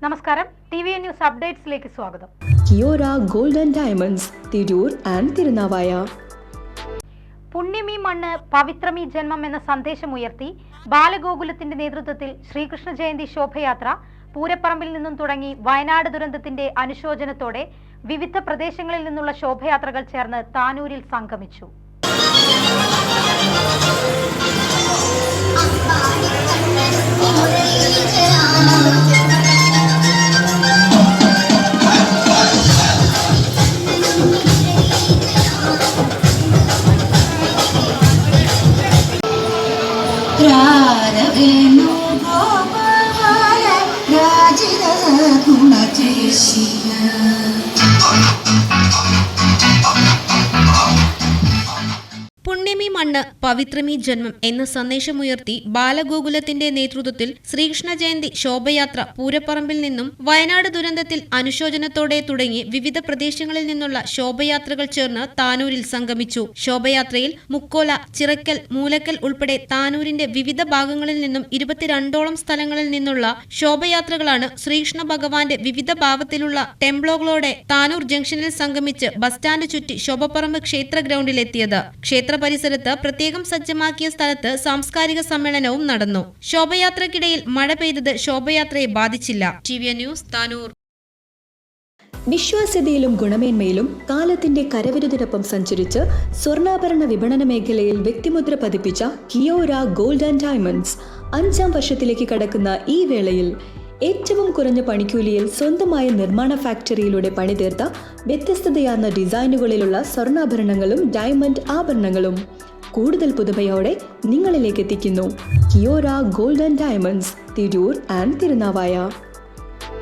നമസ്കാരം, TVN news അപ്ഡേറ്റ്സിലേക്ക് സ്വാഗതം. Kiora gold and diamonds, Tirur and Tirunavaya. പുണ്യമീ മണ്ണ് പവിത്രമീ ജന്മം എന്ന സന്ദേശമുയർത്തി ബാലഗോകുലത്തിന്റെ നേതൃത്വത്തിൽ ശ്രീകൃഷ്ണ ജയന്തി ശോഭയാത്ര പൂരപ്പറമ്പിൽ നിന്നും തുടങ്ങി വയനാട് ദുരന്തത്തിന്റെ അനുശോചനത്തോടെ വിവിധ പ്രദേശങ്ങളിൽ നിന്നുള്ള ശോഭയാത്രകൾ ചേർന്ന് താനൂരിൽ സംഗമിച്ചു. പുണ്യമീ മണ്ണ് പവിത്രമീ ജന്മം എന്ന സന്ദേശമുയർത്തി ബാലഗോകുലത്തിന്റെ നേതൃത്വത്തിൽ ശ്രീകൃഷ്ണ ജയന്തി ശോഭയാത്ര പൂരപ്പറമ്പിൽ നിന്നും വയനാട് ദുരന്തത്തിൽ അനുശോചനത്തോടെ തുടങ്ങി വിവിധ പ്രദേശങ്ങളിൽ നിന്നുള്ള ശോഭയാത്രകൾ ചേർന്ന് താനൂരിൽ സംഗമിച്ചു. ശോഭയാത്രയിൽ മുക്കോല, ചിറക്കൽ, മൂലക്കൽ ഉൾപ്പെടെ താനൂരിന്റെ വിവിധ ഭാഗങ്ങളിൽ നിന്നും 22ഓളം സ്ഥലങ്ങളിൽ നിന്നുള്ള ശോഭയാത്രകളാണ് ശ്രീകൃഷ്ണ ഭഗവാന്റെ വിവിധ ഭാവത്തിലുള്ള ടെംപ്ലോകളോടെ താനൂർ ജംഗ്ഷനിൽ സംഗമിച്ച് ബസ് സ്റ്റാൻഡ് ചുറ്റി ശോഭപ്പറമ്പ് ക്ഷേത്ര ഗ്രൗണ്ടിലെത്തിയത്. ക്ഷേത്ര പരിസരത്ത് പ്രത്യേകം സജ്ജമാക്കിയ സ്ഥലത്ത് സാംസ്കാരിക സമ്മേളനവും നടന്നു. ശോഭയാത്രക്കിടയിൽ മഴ പെയ്തത് ശോഭയാത്രയെ ബാധിച്ചില്ല. TVN news, Tanur. വിശ്വാസ്യതയിലും ഗുണമേന്മയിലും കാലത്തിന്റെ കരവിരുതിനൊപ്പം സഞ്ചരിച്ച് സ്വർണ്ണാഭരണ വിപണന മേഖലയിൽ വ്യക്തിമുദ്ര പതിപ്പിച്ച കിയോര ഗോൾഡ് ആൻഡ് ഡയമണ്ട്സ് 5ാം വർഷത്തിലേക്ക് കടക്കുന്ന ഈ വേളയിൽ ഏറ്റവും കുറഞ്ഞ പണിക്കൂലിയിൽ സ്വന്തമായ നിർമ്മാണ ഫാക്ടറിയിലൂടെ പണിതീർത്ത വ്യത്യസ്തതയാർന്ന ഡിസൈനുകളിലുള്ള സ്വർണ്ണാഭരണങ്ങളും ഡയമണ്ട് ആഭരണങ്ങളും കൂടുതൽ പുതുമയോടെ നിങ്ങളിലേക്ക് എത്തിക്കുന്നു. Kiora gold and diamonds, Tirur and Thirunavaya.